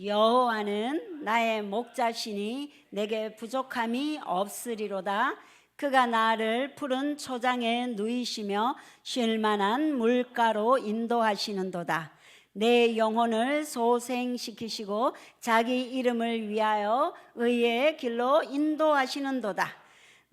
여호와는 나의 목자시니 내게 부족함이 없으리로다. 그가 나를 푸른 초장에 누이시며 쉴만한 물가로 인도하시는도다. 내 영혼을 소생시키시고 자기 이름을 위하여 의의 길로 인도하시는도다.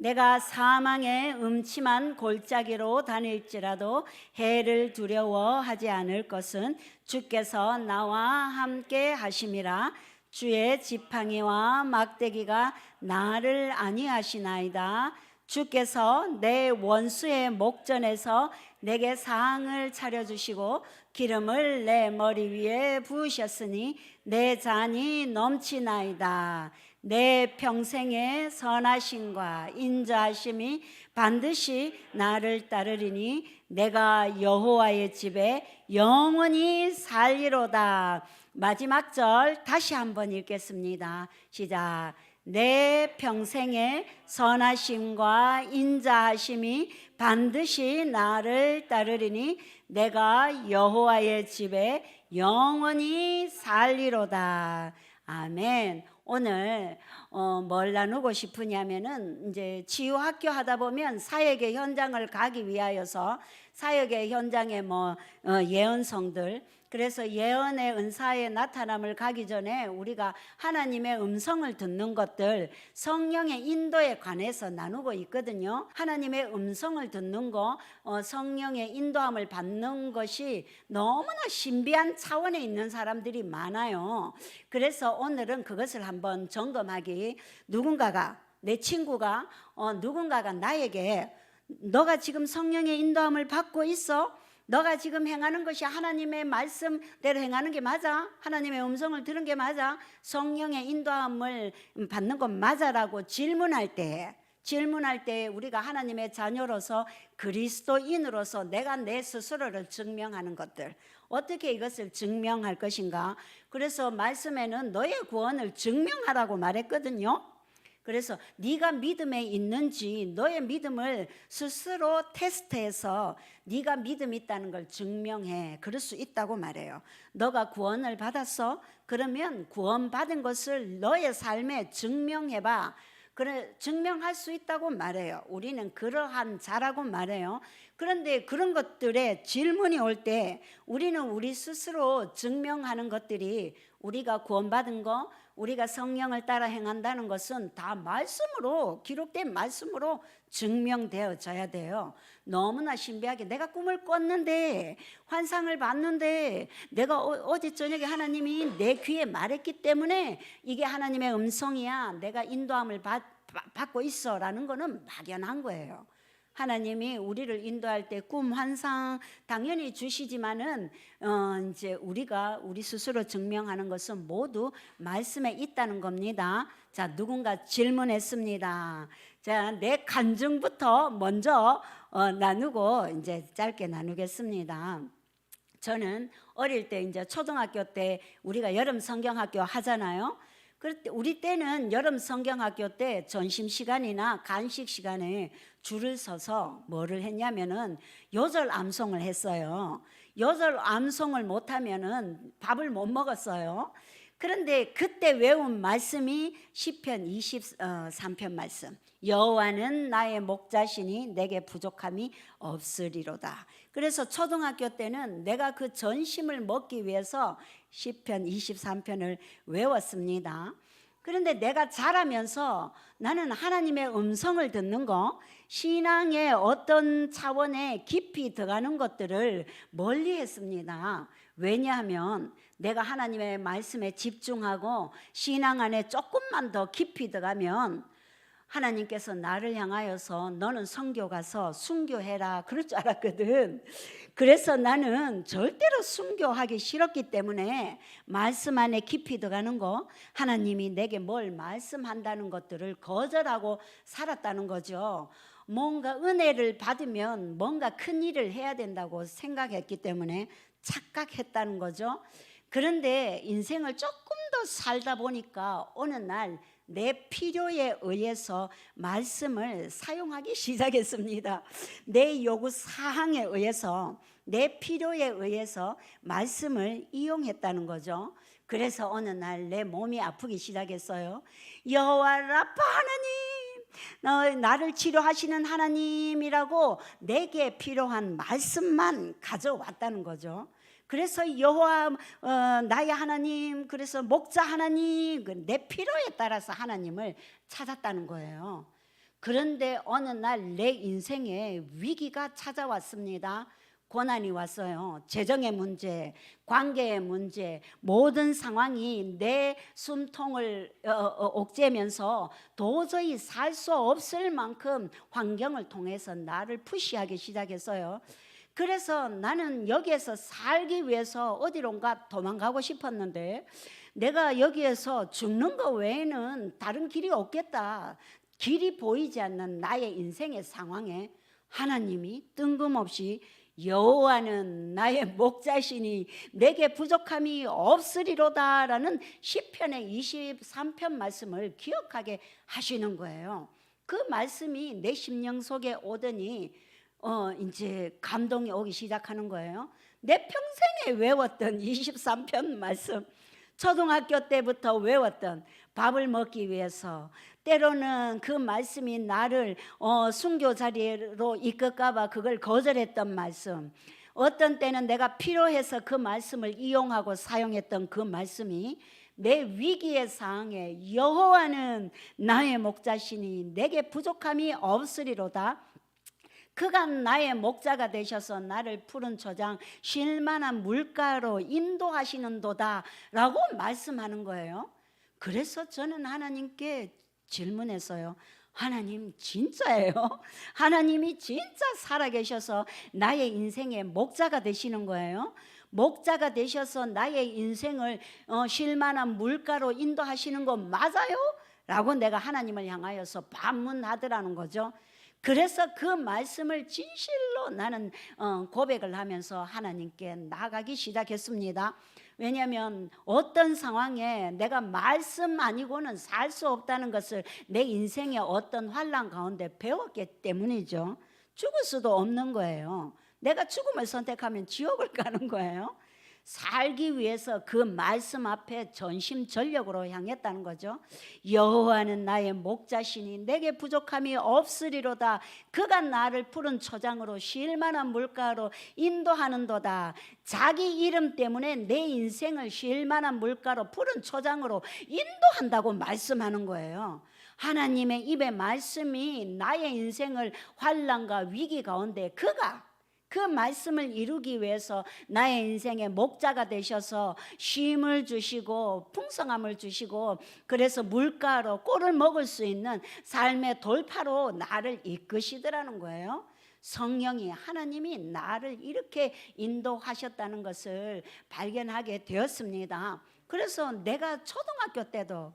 내가 사망의 음침한 골짜기로 다닐지라도 해를 두려워하지 않을 것은 주께서 나와 함께 하심이라. 주의 지팡이와 막대기가 나를 안위하시나이다. 주께서 내 원수의 목전에서 내게 상을 차려주시고 기름을 내 머리 위에 부으셨으니 내 잔이 넘치나이다. 내 평생의 선하심과 인자하심이 반드시 나를 따르리니 내가 여호와의 집에 영원히 살리로다. 마지막 절 다시 한번 읽겠습니다. 시작. 내 평생의 선하심과 인자하심이 반드시 나를 따르리니 내가 여호와의 집에 영원히 살리로다. 아멘. 오늘 뭘 나누고 싶으냐면은 이제 치유학교 하다 보면 사역의 현장을 가기 위하여서 사역의 현장에 예언성들, 그래서 예언의 은사의 나타남을 가기 전에 우리가 하나님의 음성을 듣는 것들, 성령의 인도에 관해서 나누고 있거든요. 하나님의 음성을 듣는 거, 성령의 인도함을 받는 것이 너무나 신비한 차원에 있는 사람들이 많아요. 그래서 오늘은 그것을 한번 점검하기, 내 친구가 누군가가 나에게 너가 지금 성령의 인도함을 받고 있어? 너가 지금 행하는 것이 하나님의 말씀대로 행하는 게 맞아? 하나님의 음성을 들은 게 맞아? 성령의 인도함을 받는 건 맞아라고 질문할 때 우리가 하나님의 자녀로서 그리스도인으로서 내가 내 스스로를 증명하는 것들, 어떻게 이것을 증명할 것인가? 그래서 말씀에는 너의 구원을 증명하라고 말했거든요. 그래서 네가 믿음에 있는지 너의 믿음을 스스로 테스트해서 네가 믿음이 있다는 걸 증명해. 그럴 수 있다고 말해요. 너가 구원을 받았어? 그러면 구원받은 것을 너의 삶에 증명해봐. 그래, 증명할 수 있다고 말해요. 우리는 그러한 자라고 말해요. 그런데 그런 것들에 질문이 올 때 우리는 우리 스스로 증명하는 것들이, 우리가 구원받은 거, 우리가 성령을 따라 행한다는 것은 다 말씀으로, 기록된 말씀으로 증명되어져야 돼요. 너무나 신비하게 내가 꿈을 꿨는데, 환상을 봤는데, 내가 어제 저녁에 하나님이 내 귀에 말했기 때문에 이게 하나님의 음성이야, 내가 인도함을 받고 있어 라는 거는 막연한 거예요. 하나님이 우리를 인도할 때 꿈, 환상 당연히 주시지만은 이제 우리가 우리 스스로 증명하는 것은 모두 말씀에 있다는 겁니다. 자, 누군가 질문했습니다. 자, 내 간증부터 먼저 나누고 이제 짧게 나누겠습니다. 저는 어릴 때 이제 초등학교 때 우리가 여름 성경학교 하잖아요. 그럴 때 우리 때는 여름 성경학교 때 점심 시간이나 간식 시간에 줄을 서서 뭐를 했냐면은 요절 암송을 했어요. 요절 암송을 못하면은 밥을 못 먹었어요. 그런데 그때 외운 말씀이 시편 23편 말씀. 여호와는 나의 목자시니 내게 부족함이 없으리로다. 그래서 초등학교 때는 내가 그 전심을 먹기 위해서 시편 23편을 외웠습니다. 그런데 내가 자라면서 나는 하나님의 음성을 듣는 거, 신앙의 어떤 차원에 깊이 들어가는 것들을 멀리 했습니다. 왜냐하면 내가 하나님의 말씀에 집중하고 신앙 안에 조금만 더 깊이 들어가면 하나님께서 나를 향하여서 너는 선교 가서 순교해라 그럴 줄 알았거든. 그래서 나는 절대로 순교하기 싫었기 때문에 말씀 안에 깊이 들어가는 거, 하나님이 내게 뭘 말씀한다는 것들을 거절하고 살았다는 거죠. 뭔가 은혜를 받으면 뭔가 큰 일을 해야 된다고 생각했기 때문에 착각했다는 거죠. 그런데 인생을 조금 더 살다 보니까 어느 날 내 필요에 의해서 말씀을 사용하기 시작했습니다. 내 요구 사항에 의해서, 내 필요에 의해서 말씀을 이용했다는 거죠. 그래서 어느 날 내 몸이 아프기 시작했어요. 여호와 라파 하나님, 나를 치료하시는 하나님이라고 내게 필요한 말씀만 가져왔다는 거죠. 그래서 여호와 나의 하나님, 그래서 목자 하나님, 내 필요에 따라서 하나님을 찾았다는 거예요. 그런데 어느 날 내 인생에 위기가 찾아왔습니다. 고난이 왔어요. 재정의 문제, 관계의 문제, 모든 상황이 내 숨통을 옥죄면서 도저히 살 수 없을 만큼 환경을 통해서 나를 푸시하기 시작했어요. 그래서 나는 여기에서 살기 위해서 어디론가 도망가고 싶었는데, 내가 여기에서 죽는 것 외에는 다른 길이 없겠다. 길이 보이지 않는 나의 인생의 상황에 하나님이 뜬금없이 여호와는 나의 목자시니 내게 부족함이 없으리로다라는 시편의 23편 말씀을 기억하게 하시는 거예요. 그 말씀이 내 심령 속에 오더니 이제 감동이 오기 시작하는 거예요. 내 평생에 외웠던 23편 말씀, 초등학교 때부터 외웠던, 밥을 먹기 위해서 때로는 그 말씀이 나를 순교 자리로 이끌까 봐 그걸 거절했던 말씀, 어떤 때는 내가 필요해서 그 말씀을 이용하고 사용했던 그 말씀이 내 위기의 상황에 여호와는 나의 목자시니 내게 부족함이 없으리로다. 그가 나의 목자가 되셔서 나를 푸른 초장 쉴 만한 물가로 인도하시는도다 라고 말씀하는 거예요. 그래서 저는 하나님께 질문했어요. 하나님 진짜예요? 하나님이 진짜 살아계셔서 나의 인생의 목자가 되시는 거예요? 목자가 되셔서 나의 인생을 쉴 만한 물가로 인도하시는 거 맞아요? 라고 내가 하나님을 향하여서 반문하더라는 거죠. 그래서 그 말씀을 진실로 나는 고백을 하면서 하나님께 나아가기 시작했습니다. 왜냐하면 어떤 상황에 내가 말씀 아니고는 살 수 없다는 것을 내 인생의 어떤 환난 가운데 배웠기 때문이죠. 죽을 수도 없는 거예요. 내가 죽음을 선택하면 지옥을 가는 거예요. 살기 위해서 그 말씀 앞에 전심전력으로 향했다는 거죠. 여호와는 나의 목자시니 내게 부족함이 없으리로다. 그가 나를 푸른 초장으로 쉴 만한 물가로 인도하는도다. 자기 이름 때문에 내 인생을 쉴 만한 물가로 푸른 초장으로 인도한다고 말씀하는 거예요. 하나님의 입의 말씀이 나의 인생을 환난과 위기 가운데 그가 그 말씀을 이루기 위해서 나의 인생의 목자가 되셔서 쉼을 주시고 풍성함을 주시고, 그래서 물가로 꼴을 먹을 수 있는 삶의 돌파로 나를 이끄시더라는 거예요. 성령이, 하나님이 나를 이렇게 인도하셨다는 것을 발견하게 되었습니다. 그래서 내가 초등학교 때도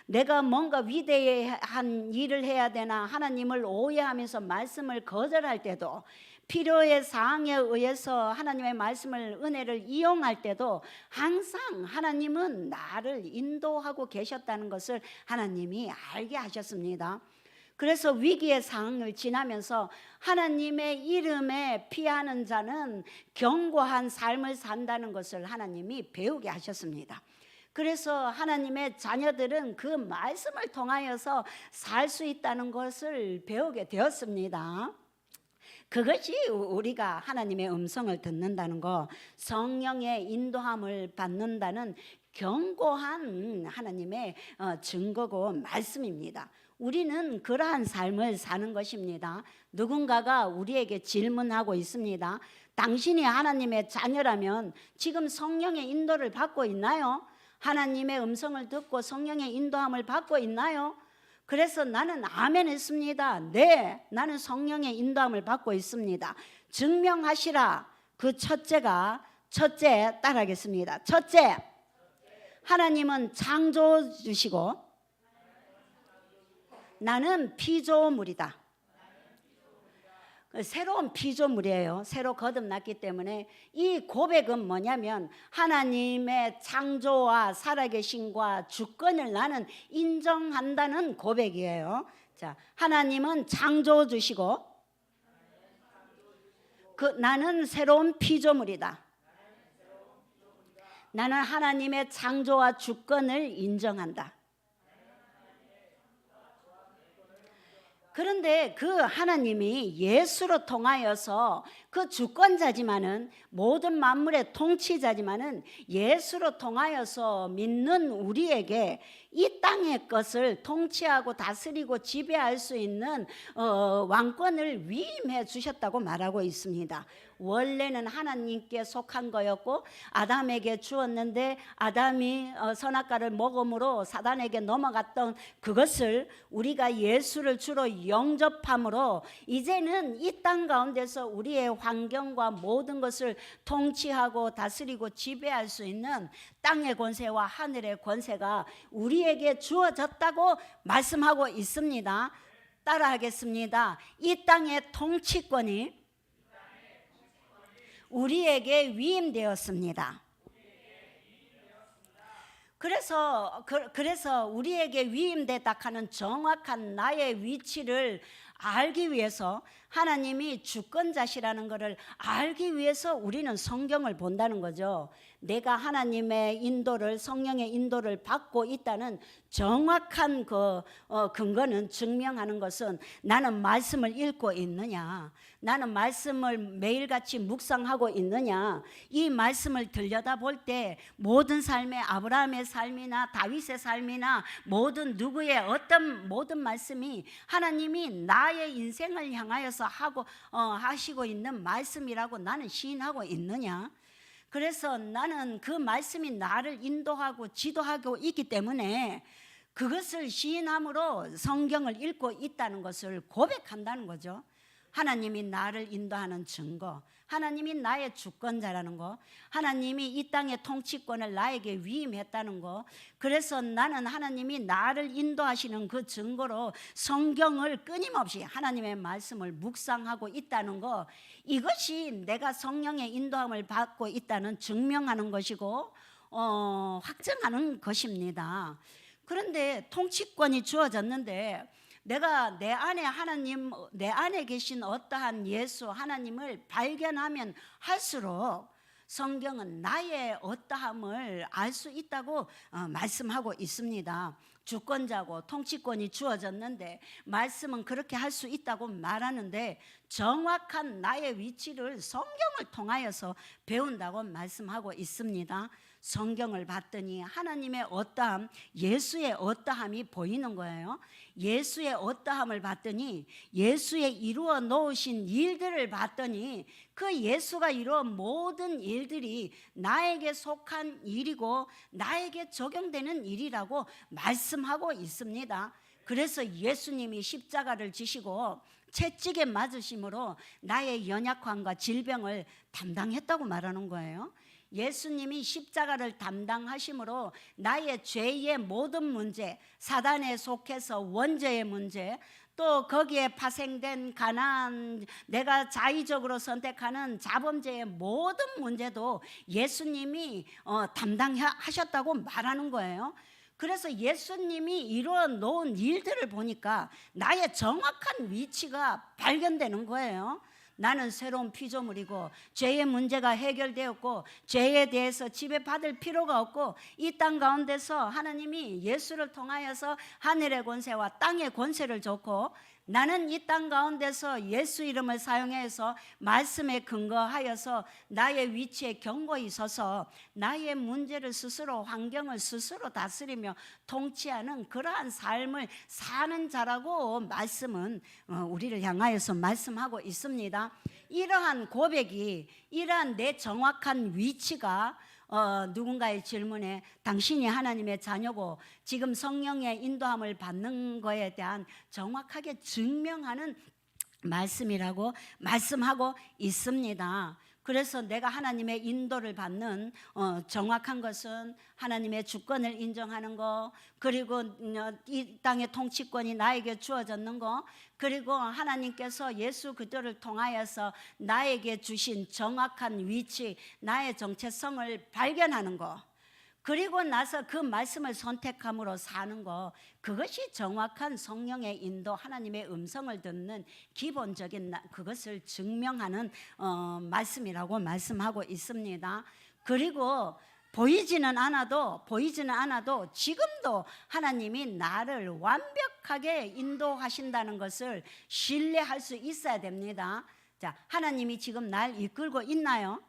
내가 뭔가 위대한 일을 해야 되나 하나님을 오해하면서 말씀을 거절할 때도, 필요의 사항에 의해서 하나님의 말씀을, 은혜를 이용할 때도 항상 하나님은 나를 인도하고 계셨다는 것을 하나님이 알게 하셨습니다. 그래서 위기의 상황을 지나면서 하나님의 이름에 피하는 자는 견고한 삶을 산다는 것을 하나님이 배우게 하셨습니다. 그래서 하나님의 자녀들은 그 말씀을 통하여서 살 수 있다는 것을 배우게 되었습니다. 그것이 우리가 하나님의 음성을 듣는다는 것, 성령의 인도함을 받는다는 견고한 하나님의 증거고 말씀입니다. 우리는 그러한 삶을 사는 것입니다. 누군가가 우리에게 질문하고 있습니다. 당신이 하나님의 자녀라면 지금 성령의 인도를 받고 있나요? 하나님의 음성을 듣고 성령의 인도함을 받고 있나요? 그래서 나는 아멘 했습니다. 네, 나는 성령의 인도함을 받고 있습니다. 증명하시라. 그 첫째 따라하겠습니다. 첫째, 하나님은 창조주시고 나는 피조물이다. 새로운 피조물이에요. 새로 거듭났기 때문에 이 고백은 뭐냐면 하나님의 창조와 살아계심과 주권을 나는 인정한다는 고백이에요. 자, 하나님은 창조주시고 나는 새로운 피조물이다. 나는 하나님의 창조와 주권을 인정한다. 그런데 그 하나님이 예수로 통하여서 그 주권자지만은 모든 만물의 통치자지만은 예수로 통하여서 믿는 우리에게 이 땅의 것을 통치하고 다스리고 지배할 수 있는 왕권을 위임해 주셨다고 말하고 있습니다. 원래는 하나님께 속한 거였고 아담에게 주었는데 아담이 선악과를 먹음으로 사단에게 넘어갔던 그것을 우리가 예수를 주로 영접함으로 이제는 이 땅 가운데서 우리의 환경과 모든 것을 통치하고 다스리고 지배할 수 있는 땅의 권세와 하늘의 권세가 우리에게 주어졌다고 말씀하고 있습니다. 따라하겠습니다. 이 땅의 통치권이 우리에게 위임되었습니다. 그래서 우리에게 위임되다 하는 정확한 나의 위치를 알기 위해서 하나님이 주권자시라는 것을 알기 위해서 우리는 성경을 본다는 거죠. 내가 하나님의 인도를 성령의 인도를 받고 있다는 정확한 근거는 증명하는 것은 나는 말씀을 읽고 있느냐, 나는 말씀을 매일같이 묵상하고 있느냐, 이 말씀을 들여다볼 때 모든 삶의 아브라함의 삶이나 다윗의 삶이나 모든 누구의 어떤 모든 말씀이 하나님이 나의 인생을 향하여서 하시고 있는 말씀이라고 나는 시인하고 있느냐. 그래서 나는 그 말씀이 나를 인도하고 지도하고 있기 때문에 그것을 시인함으로 성경을 읽고 있다는 것을 고백한다는 거죠. 하나님이 나를 인도하는 증거, 하나님이 나의 주권자라는 거, 하나님이 이 땅의 통치권을 나에게 위임했다는 거, 그래서 나는 하나님이 나를 인도하시는 그 증거로 성경을 끊임없이 하나님의 말씀을 묵상하고 있다는 거, 이것이 내가 성령의 인도함을 받고 있다는 증명하는 것이고 확증하는 것입니다. 그런데 통치권이 주어졌는데 내가 내 안에 하나님, 내 안에 계신 어떠한 예수 하나님을 발견하면 할수록 성경은 나의 어떠함을 알 수 있다고 말씀하고 있습니다. 주권자고 통치권이 주어졌는데 말씀은 그렇게 할 수 있다고 말하는데 정확한 나의 위치를 성경을 통하여서 배운다고 말씀하고 있습니다. 성경을 봤더니 하나님의 어떠함, 예수의 어떠함이 보이는 거예요. 예수의 어떠함을 봤더니 예수의 이루어 놓으신 일들을 봤더니 그 예수가 이루어 모든 일들이 나에게 속한 일이고 나에게 적용되는 일이라고 말씀하고 있습니다. 그래서 예수님이 십자가를 지시고 채찍에 맞으심으로 나의 연약함과 질병을 담당했다고 말하는 거예요. 예수님이 십자가를 담당하심으로 나의 죄의 모든 문제, 사단에 속해서 원죄의 문제, 또 거기에 파생된 가난, 내가 자의적으로 선택하는 자범죄의 모든 문제도 예수님이 담당하셨다고 말하는 거예요. 그래서 예수님이 이루어 놓은 일들을 보니까 나의 정확한 위치가 발견되는 거예요. 나는 새로운 피조물이고 죄의 문제가 해결되었고 죄에 대해서 지배받을 필요가 없고 이 땅 가운데서 하나님이 예수를 통하여서 하늘의 권세와 땅의 권세를 줬고 나는 이 땅 가운데서 예수 이름을 사용해서 말씀에 근거하여서 나의 위치에 견고히 서서 나의 문제를 스스로, 환경을 스스로 다스리며 통치하는 그러한 삶을 사는 자라고 말씀은 우리를 향하여서 말씀하고 있습니다. 이러한 고백이, 이러한 내 정확한 위치가 누군가의 질문에 당신이 하나님의 자녀고 지금 성령의 인도함을 받는 거에 대한 정확하게 증명하는 말씀이라고 말씀하고 있습니다. 그래서 내가 하나님의 인도를 받는 정확한 것은 하나님의 주권을 인정하는 거, 그리고 이 땅의 통치권이 나에게 주어졌는 거, 그리고 하나님께서 예수 그리스도를 통하여서 나에게 주신 정확한 위치, 나의 정체성을 발견하는 거, 그리고 나서 그 말씀을 선택함으로 사는 거, 그것이 정확한 성령의 인도, 하나님의 음성을 듣는 기본적인 그것을 증명하는 말씀이라고 말씀하고 있습니다. 그리고 보이지는 않아도 지금도 하나님이 나를 완벽하게 인도하신다는 것을 신뢰할 수 있어야 됩니다. 자, 하나님이 지금 날 이끌고 있나요?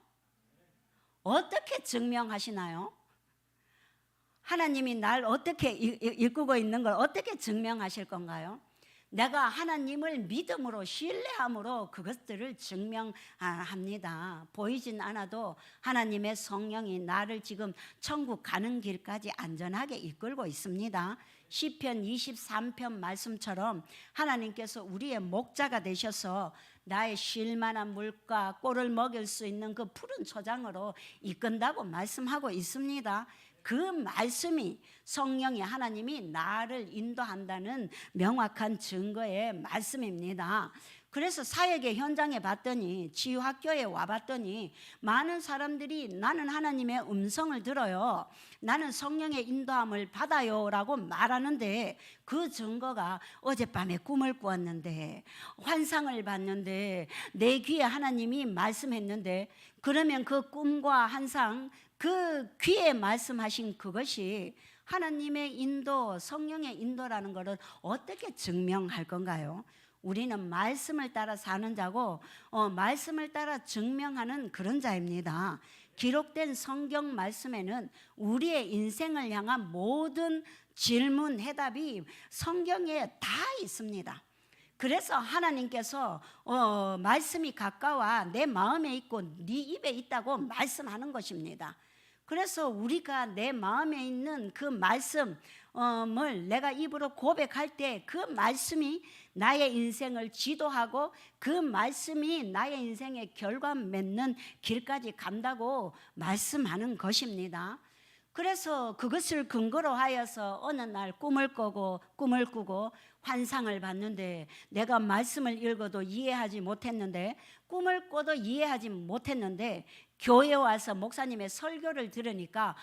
어떻게 증명하시나요? 하나님이 날 어떻게 이끌고 있는 걸 어떻게 증명하실 건가요? 내가 하나님을 믿음으로 신뢰함으로 그것들을 증명합니다. 보이진 않아도 하나님의 성령이 나를 지금 천국 가는 길까지 안전하게 이끌고 있습니다. 시편 23편 말씀처럼 하나님께서 우리의 목자가 되셔서 나의 쉴 만한 물과 꼴을 먹일 수 있는 그 푸른 초장으로 이끈다고 말씀하고 있습니다. 그 말씀이 성령이 하나님이 나를 인도한다는 명확한 증거의 말씀입니다. 그래서 사역의 현장에 봤더니, 치유학교에 와봤더니 많은 사람들이 나는 하나님의 음성을 들어요, 나는 성령의 인도함을 받아요 라고 말하는데, 그 증거가 어젯밤에 꿈을 꾸었는데, 환상을 봤는데, 내 귀에 하나님이 말씀했는데, 그러면 그 꿈과 환상, 그 귀에 말씀하신 그것이 하나님의 인도, 성령의 인도라는 것을 어떻게 증명할 건가요? 우리는 말씀을 따라 사는 자고 말씀을 따라 증명하는 그런 자입니다. 기록된 성경 말씀에는 우리의 인생을 향한 모든 질문, 해답이 성경에 다 있습니다. 그래서 하나님께서 말씀이 가까워 내 마음에 있고 네 입에 있다고 말씀하는 것입니다. 그래서 우리가 내 마음에 있는 그 말씀을 내가 입으로 고백할 때 그 말씀이 나의 인생을 지도하고 그 말씀이 나의 인생의 결과 맺는 길까지 간다고 말씀하는 것입니다. 그래서 그것을 근거로 하여서 어느 날 꿈을 꾸고 환상을 봤는데, 내가 말씀을 읽어도 이해하지 못했는데, 꿈을 꿔도 이해하지 못했는데, 교회에 와서 목사님의 설교를 들으니까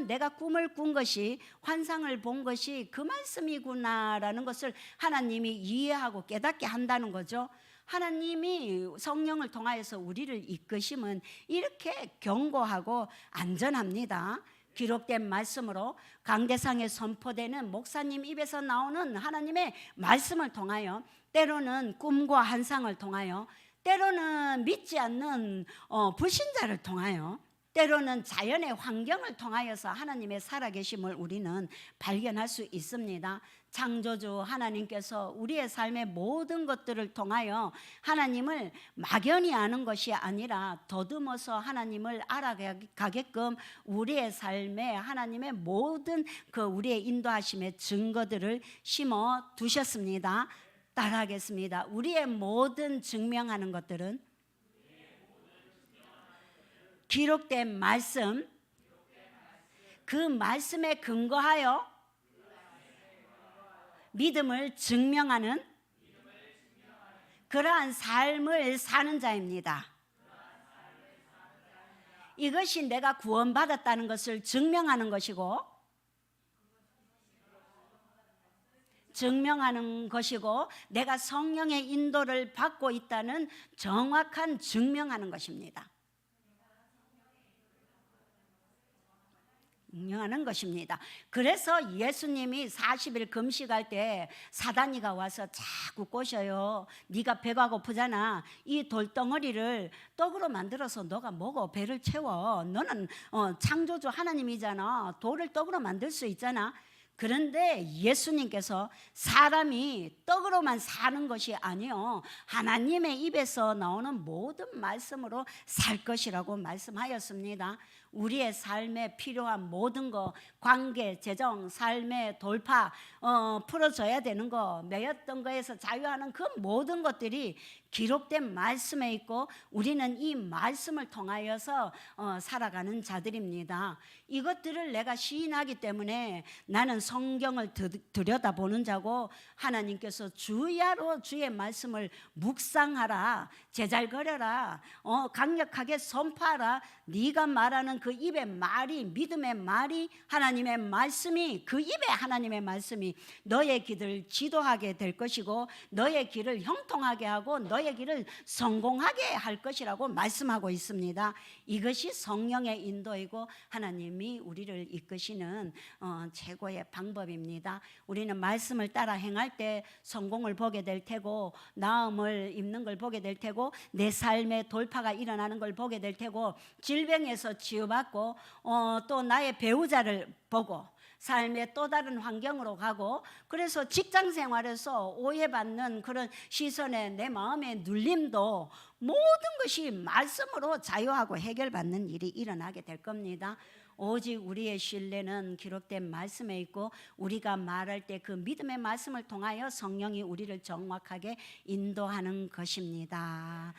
내가 꿈을 꾼 것이, 환상을 본 것이 그 말씀이구나라는 것을 하나님이 이해하고 깨닫게 한다는 거죠. 하나님이 성령을 통하여서 우리를 이끄심은 이렇게 견고하고 안전합니다. 기록된 말씀으로 강대상에 선포되는 목사님 입에서 나오는 하나님의 말씀을 통하여, 때로는 꿈과 환상을 통하여, 때로는 믿지 않는 불신자를 통하여, 때로는 자연의 환경을 통하여서 하나님의 살아계심을 우리는 발견할 수 있습니다. 창조주 하나님께서 우리의 삶의 모든 것들을 통하여 하나님을 막연히 아는 것이 아니라 더듬어서 하나님을 알아가게끔 우리의 삶에 하나님의 모든 그 우리의 인도하심의 증거들을 심어 두셨습니다. 따라하겠습니다. 우리의 모든 증명하는 것들은 기록된 말씀, 그 말씀에 근거하여 믿음을 증명하는 그러한 삶을 사는 자입니다. 이것이 내가 구원받았다는 것을 증명하는 것이고, 내가 성령의 인도를 받고 있다는 정확한 증명하는 것입니다. 증명하는 것입니다. 그래서 예수님이 40일 금식할 때 사단이가 와서 자꾸 꼬셔요. 네가 배가 고프잖아. 이 돌덩어리를 떡으로 만들어서 너가 먹어. 배를 채워. 너는 창조주 하나님이잖아. 돌을 떡으로 만들 수 있잖아. 그런데 예수님께서 사람이 떡으로만 사는 것이 아니요, 하나님의 입에서 나오는 모든 말씀으로 살 것이라고 말씀하였습니다. 우리의 삶에 필요한 모든 것, 관계, 재정, 삶의 돌파, 풀어져야 되는 거, 매였던 거에서 자유하는 그 모든 것들이 기록된 말씀에 있고, 우리는 이 말씀을 통하여서 살아가는 자들입니다. 이것들을 내가 시인하기 때문에 나는 성경을 들여다보는 자고, 하나님께서 주야로 주의 말씀을 묵상하라, 제잘거려라, 강력하게 선포하라. 네가 말하는 그 입의 말이, 믿음의 말이, 하나님의 말씀이, 그 입에 하나님의 말씀이 너의 길을 지도하게 될 것이고, 너의 길을 형통하게 하고 너의 길을 성공하게 할 것이라고 말씀하고 있습니다. 이것이 성령의 인도이고 하나님이 우리를 이끄시는 최고의 방법입니다. 우리는 말씀을 따라 행할 때 성공을 보게 될 테고, 나음을 입는 걸 보게 될 테고, 내 삶에 돌파가 일어나는 걸 보게 될 테고, 질병에서 치유받고 또 나의 배우자를 보고 삶의 또 다른 환경으로 가고, 그래서 직장 생활에서 오해받는 그런 시선에 내 마음의 눌림도 모든 것이 말씀으로 자유하고 해결받는 일이 일어나게 될 겁니다. 오직 우리의 신뢰는 기록된 말씀에 있고, 우리가 말할 때 그 믿음의 말씀을 통하여 성령이 우리를 정확하게 인도하는 것입니다.